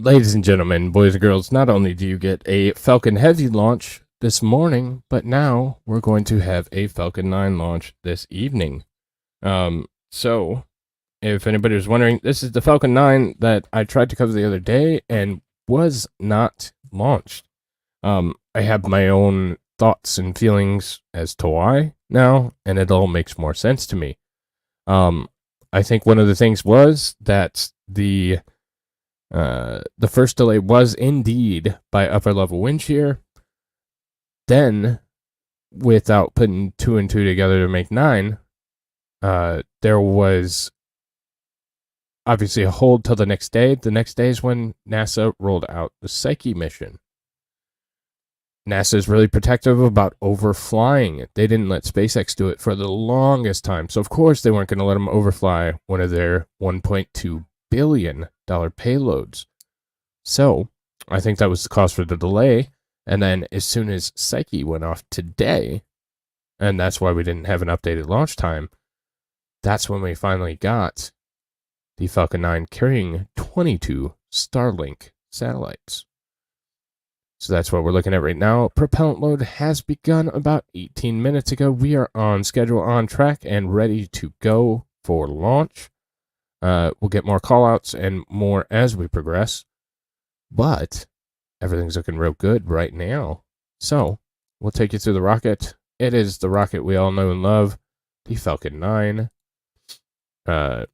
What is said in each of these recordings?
Ladies and gentlemen, boys and girls, not only do you get a Falcon Heavy launch this morning, but now we're going to have a Falcon 9 launch this evening. So, if anybody was wondering, this is the Falcon 9 that I tried to cover the other day and was not launched. I have my own thoughts and feelings as to why now, and it all makes more sense to me. I think one of the things was that the first delay was indeed by upper level wind shear. Then, without putting 2 and 2 together to make 9, there was obviously a hold till the next day. The next day is when NASA rolled out the Psyche mission. NASA is really protective about overflying it. They didn't let SpaceX do it for the longest time. So, of course, they weren't going to let them overfly one of their $1.2 billion payloads. So, I think that was the cause for the delay. And then as soon as Psyche went off today, and that's why we didn't have an updated launch time, that's when we finally got the Falcon 9 carrying 22 Starlink satellites. So that's what we're looking at right now. Propellant load has begun about 18 minutes ago. We are on schedule, on track, and ready to go for launch. We'll get more callouts and more as we progress, but everything's looking real good right now. So we'll take you through the rocket. It is the rocket we all know and love, the Falcon 9. So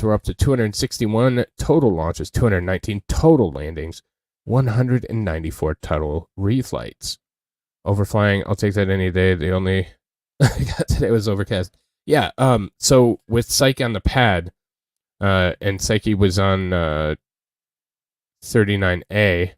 we're up to 261 total launches, 219 total landings, 194 total reflights. Overflying, I'll take that any day. The only I got today was overcast. Yeah, so with Psyche on the pad, and Psyche was on 39A,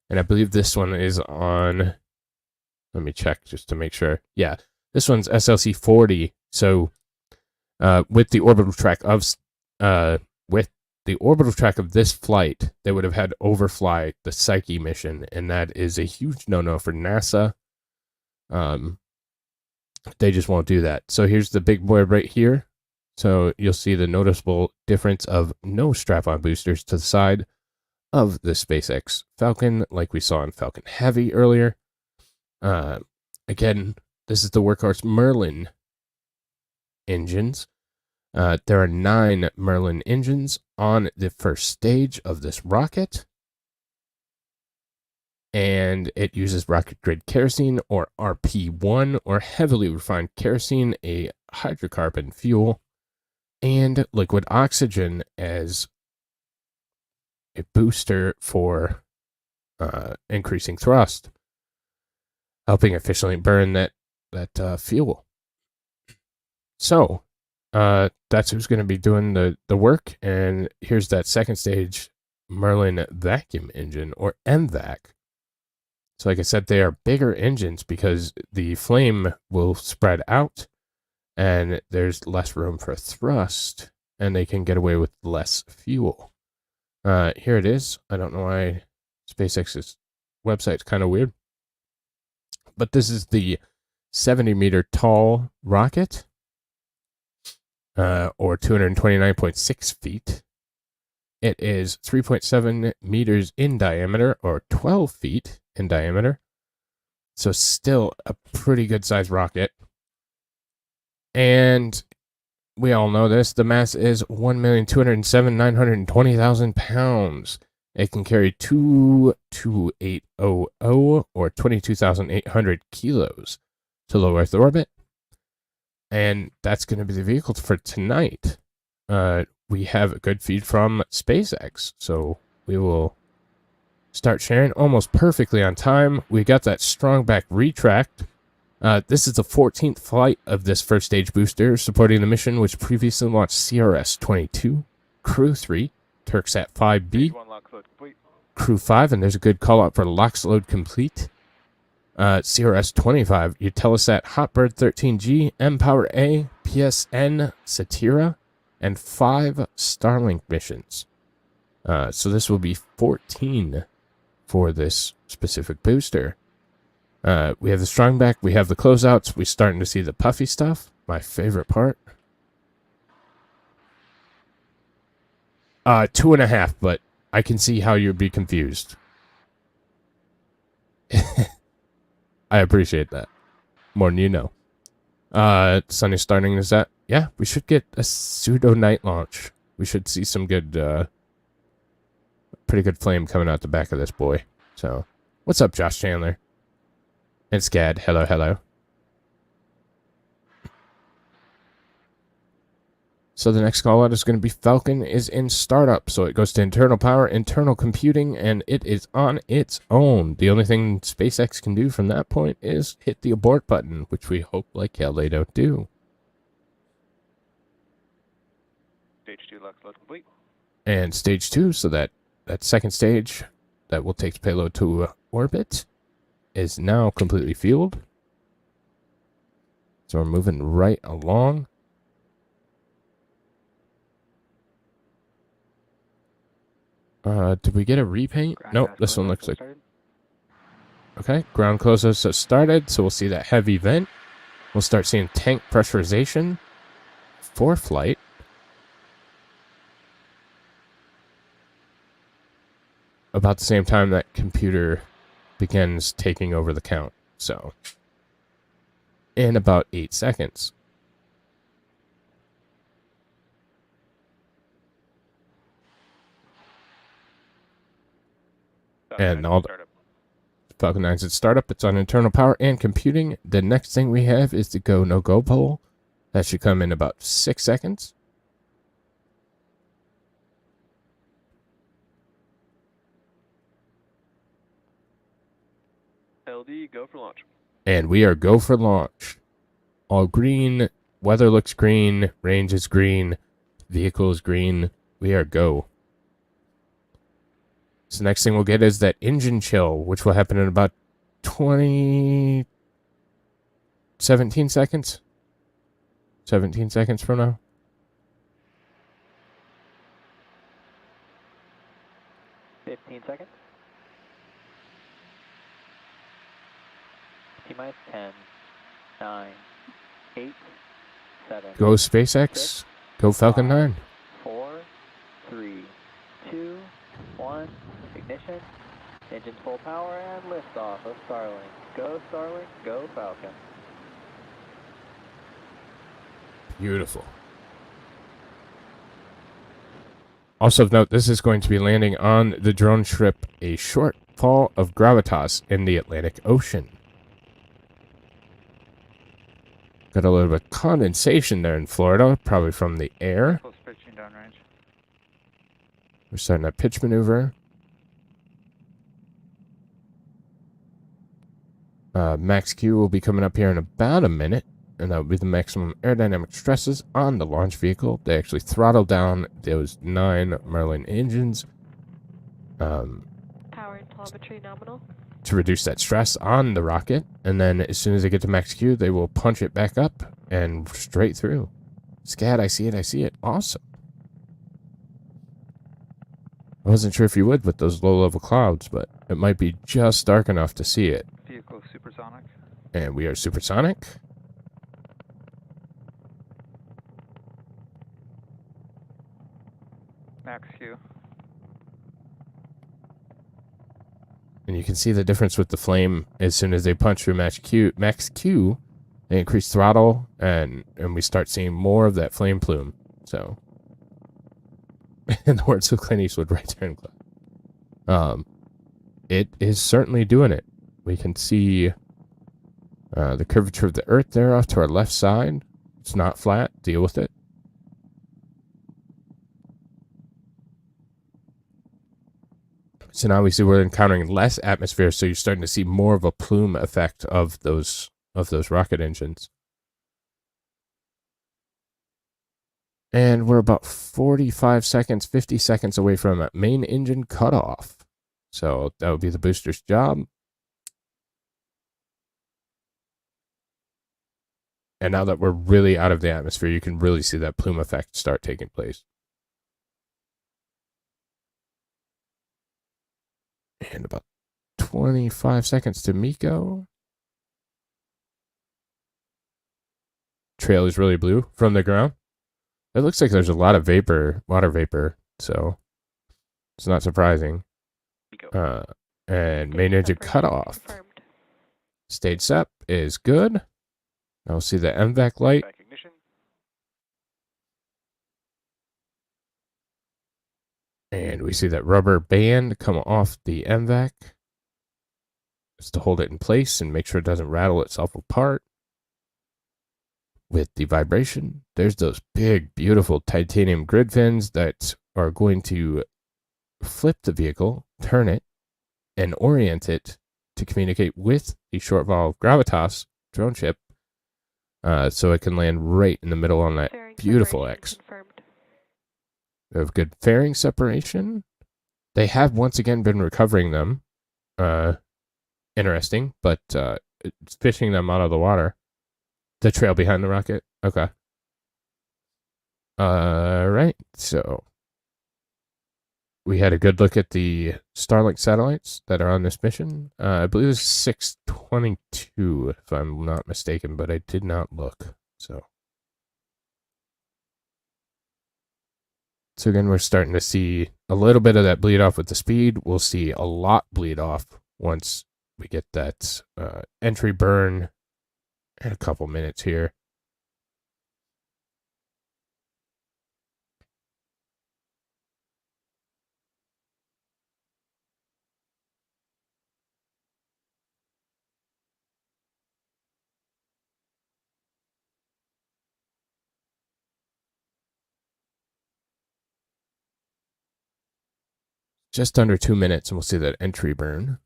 and I believe this one is on, let me check just to make sure. Yeah, this one's SLC-40. So with the orbital track of this flight, they would have had to overfly the Psyche mission, and that is a huge no-no for NASA. They just won't do that. So here's the big boy right here. So you'll see the noticeable difference of no strap-on boosters to the side of the SpaceX Falcon, like we saw in Falcon Heavy earlier. Again, this is the workhorse Merlin engines. There are 9 Merlin engines on the first stage of this rocket, and it uses rocket grade kerosene, or RP1, or heavily refined kerosene, a hydrocarbon fuel, and liquid oxygen as a booster for increasing thrust, helping efficiently burn that fuel. So that's who's going to be doing the work. And here's that second stage Merlin vacuum engine, or MVAC. So like I said, they are bigger engines because the flame will spread out and there's less room for thrust, and they can get away with less fuel. Here it is. I don't know why SpaceX's website's kind of weird, but this is the 70-meter tall rocket, or 229.6 feet. It is 3.7 meters in diameter, or 12 feet in diameter. So still a pretty good sized rocket. And we all know this. The mass is 1,207,920,000 pounds. It can carry 22800, or 22,800 kilos to low Earth orbit. And that's going to be the vehicle for tonight. We have a good feed from SpaceX, so we will start sharing almost perfectly on time. We got that strong back retract. This is the 14th flight of this first stage booster, supporting the mission which previously launched CRS-22, Crew 3, Turksat 5B, Crew 5, and there's a good call out for LOX load complete. CRS-25, Eutelsat HOTBIRD 13G, mPOWER-a, PSN SATRIA, and 5 Starlink missions. So this will be 14 for this specific booster. We have the strong back, we have the closeouts, we're starting to see the puffy stuff, my favorite part. 2.5, but I can see how you'd be confused. I appreciate that. More than you know. Sun is starting, is that? Yeah, we should get a pseudo night launch. We should see some good, pretty good flame coming out the back of this boy. So, what's up, Josh Chandler? And Scad, hello, hello. So the next call out is going to be Falcon is in startup. So it goes to internal power, internal computing, and it is on its own. The only thing SpaceX can do from that point is hit the abort button, which we hope like hell they don't do. Stage 2 LUX load complete. And stage 2, so that second stage that will take the payload to orbit is now completely fueled. So we're moving right along. Did we get a repaint? Nope, this one looks like... Okay, ground closers have started, so we'll see that heavy vent. We'll start seeing tank pressurization for flight. About the same time that computer begins taking over the count. So, in about 8 seconds. And all the Falcon 9's at startup. It's on internal power and computing. The next thing we have is the go, no go poll. That should come in about 6 seconds. LD, go for launch. And we are go for launch. All green. Weather looks green. Range is green. Vehicle is green. We are go. So next thing we'll get is that engine chill, which will happen in about 17 seconds. 17 seconds from now. Seconds. T-minus 10, 9, 8, 7. Go SpaceX. 6, Go Falcon 9. 4, 3, 2, 1. Ignition. Engines full power and liftoff of Starlink. Go Starlink, go Falcon. Beautiful. Also of note, this is going to be landing on the drone ship A Shortfall of Gravitas in the Atlantic Ocean. Got a little bit of condensation there in Florida, probably from the air. Close pitching downrange. We're starting that pitch maneuver. Max Q will be coming up here in about a minute, and that will be the maximum aerodynamic stresses on the launch vehicle. They actually throttle down those 9 Merlin engines. Power and telemetry nominal. To reduce that stress on the rocket, and then as soon as they get to max Q, they will punch it back up and straight through. Scad, I see it, I see it. Awesome. I wasn't sure if you would with those low-level clouds, but it might be just dark enough to see it. Vehicle supersonic. And we are supersonic. Max Q. And you can see the difference with the flame as soon as they punch through max Q, they increase throttle, and we start seeing more of that flame plume. So, in the words of Clint Eastwood right there in class. It is certainly doing it. We can see the curvature of the Earth there off to our left side. It's not flat. Deal with it. So now we see we're encountering less atmosphere, so you're starting to see more of a plume effect of those rocket engines. And we're about 45 seconds, 50 seconds away from a main engine cutoff. So that would be the booster's job. And now that we're really out of the atmosphere, you can really see that plume effect start taking place. And about 25 seconds to MECO. Trail is really blue from the ground. It looks like there's a lot of vapor, water vapor, so It's not surprising. Go. And Stage main engine separation cutoff. confirmed. Stage sep is good. I'll see the MVAC light. Back ignition. And we see that rubber band come off the MVAC. Just to hold it in place and make sure it doesn't rattle itself apart. With the vibration, there's those big, beautiful titanium grid fins that are going to flip the vehicle, turn it, and orient it to communicate with the Shortfall of Gravitas drone ship, so it can land right in the middle on that Fairing beautiful separation X. confirmed. We have good fairing separation. They have once again been recovering them. Interesting, but fishing them out of the water. The trail behind the rocket. Okay. Right. So we had a good look at the Starlink satellites that are on this mission. I believe it's 622, if I'm not mistaken, but I did not look. So again, we're starting to see a little bit of that bleed off with the speed. We'll see a lot bleed off once we get that entry burn in a couple minutes here. Just under 2 minutes, and we'll see that entry burn.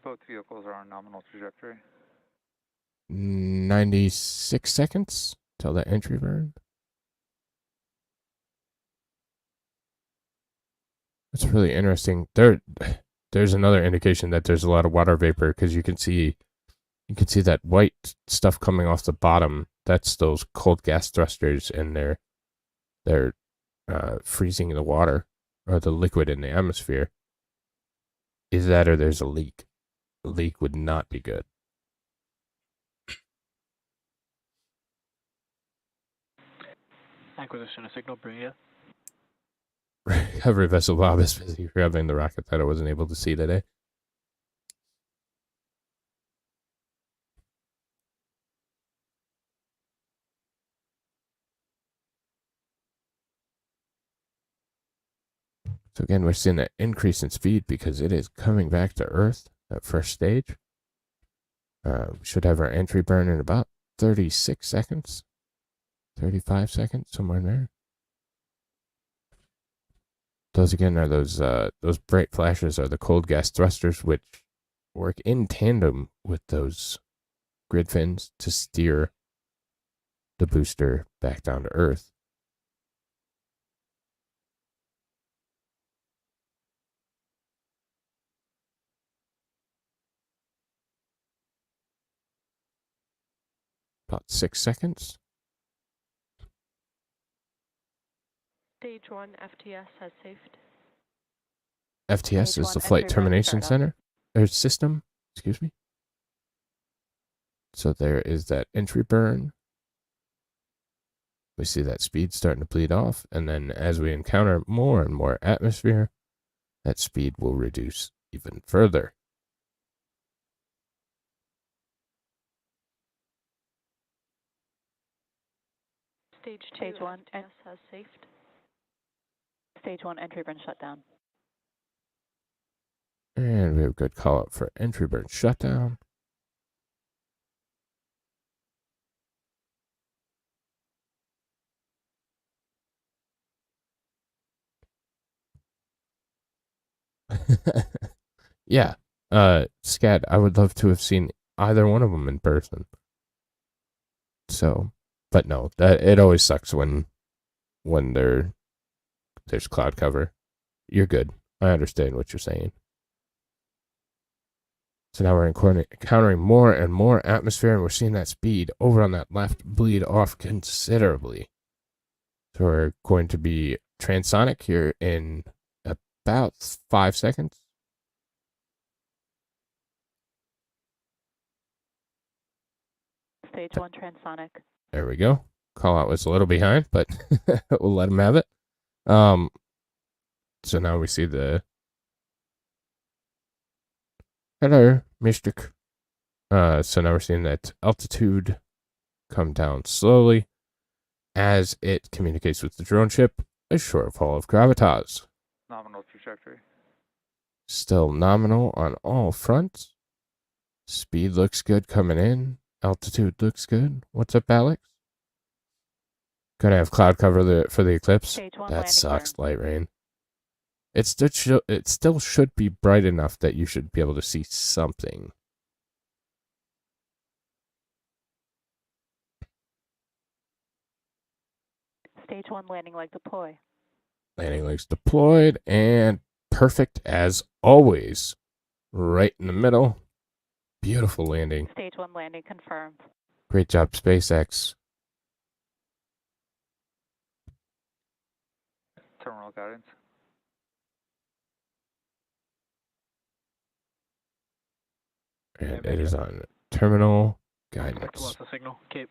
Both vehicles are on nominal trajectory. 96 seconds till that entry burn. That's really interesting. There's another indication that there's a lot of water vapor, because you can see that white stuff coming off the bottom. That's those cold gas thrusters, and they're freezing the water or the liquid in the atmosphere. Is that, or there's a leak? A leak would not be good. Acquisition of signal, bring it. Recovery vessel Bob is busy grabbing the rocket that I wasn't able to see today. So again, we're seeing that increase in speed because it is coming back to Earth, that first stage. We should have our entry burn in about 36 seconds, 35 seconds, somewhere in there. Those again are those bright flashes are the cold gas thrusters, which work in tandem with those grid fins to steer the booster back down to Earth. About 6 seconds. Stage 1 FTS has saved. FTS Stage is the one, flight entry burn termination startup. center or system. Excuse me. So there is that entry burn. We see that speed starting to bleed off, and then as we encounter more and more atmosphere, that speed will reduce even further. Stage 2 Stage 1 FTS has saved. Stage 1 entry burn shutdown. And we have a good call up for entry burn shutdown. Yeah. Scad, I would love to have seen either one of them in person. So, but no, that it always sucks when there's cloud cover. You're good. I understand what you're saying. So now we're encountering more and more atmosphere, and we're seeing that speed over on that left bleed off considerably. So we're going to be transonic here in about 5 seconds. Stage 1 transonic. There we go. Call out was a little behind, but we'll let him have it. So now we see the hello, Mystic. So now we're seeing that altitude come down slowly as it communicates with the drone ship. A shortfall of gravitas. Nominal trajectory. Still nominal on all fronts. Speed looks good coming in. Altitude looks good. What's up, Alex? Gonna have cloud cover for the eclipse. Stage 1 That landing sucks, burn. light rain. It still should be bright enough that you should be able to see something. Stage 1 landing leg deploy. Landing legs deployed and perfect as always. Right in the middle. Beautiful landing. Stage 1 landing confirmed. Great job, SpaceX. Terminal guidance. And it is on terminal guidance. Lost the signal. Cape.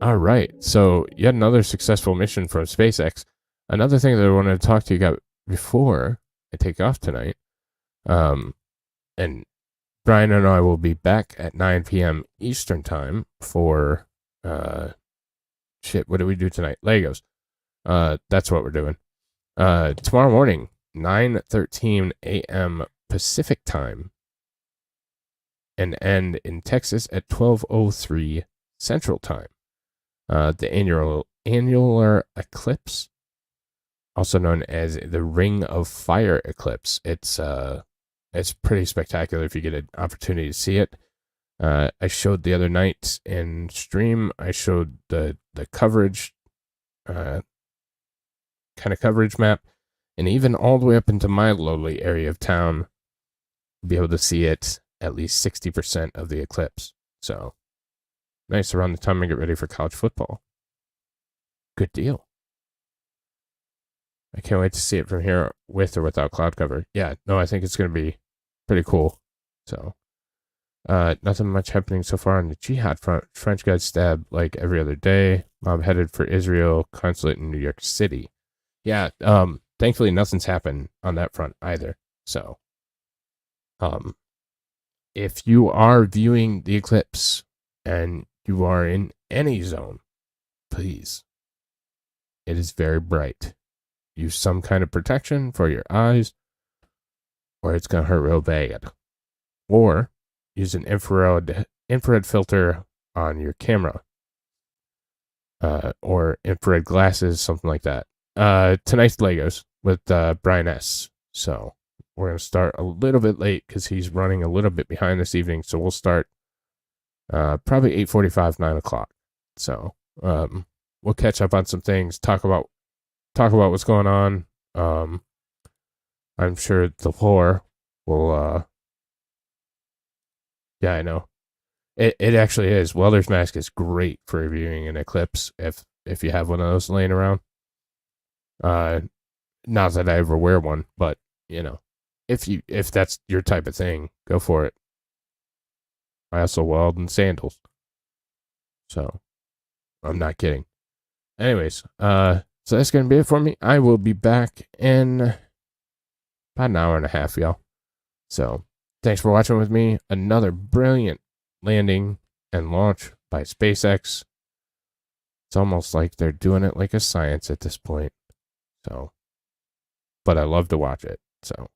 All right. So yet another successful mission from SpaceX. Another thing that I wanted to talk to you about before I take off tonight. And Brian and I will be back at 9 p.m. Eastern time for what do we do tonight? Legos. That's what we're doing. Tomorrow morning, 9:13 a.m. Pacific time, and end in Texas at 12:03 Central time. The annular eclipse, also known as the Ring of Fire eclipse. It's pretty spectacular if you get an opportunity to see it. I showed the other night in stream. I showed the coverage, kind of coverage map, and even all the way up into my lowly area of town, be able to see it at least 60% of the eclipse. So nice around the time I get ready for college football. Good deal. I can't wait to see it from here with or without cloud cover. Yeah, no, I think it's going to be pretty cool. So, nothing much happening so far on the jihad front. French got stabbed like every other day. Mob headed for Israel consulate in New York City. Yeah, thankfully nothing's happened on that front either. So, if you are viewing the eclipse and you are in any zone, please, it is very bright. Use some kind of protection for your eyes, or it's going to hurt real bad. Or use an infrared filter on your camera, or infrared glasses, something like that. Tonight's Legos with Brian S. So we're going to start a little bit late because he's running a little bit behind this evening. So we'll start probably 8:45, 9 o'clock. So we'll catch up on some things, talk about what's going on. I'm sure the floor will. Yeah, I know. It actually is. Welder's mask is great for viewing an eclipse if you have one of those laying around. Not that I ever wear one, but you know, if that's your type of thing, go for it. I also weld in sandals, so I'm not kidding. Anyways, so that's gonna be it for me. I will be back in about an hour and a half, y'all. So thanks for watching with me. Another brilliant landing and launch by SpaceX. It's almost like they're doing it like a science at this point. So, but I love to watch it. So,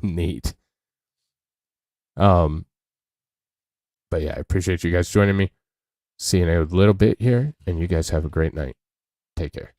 neat. But yeah, I appreciate you guys joining me. See you in a little bit here, and you guys have a great night. Take care.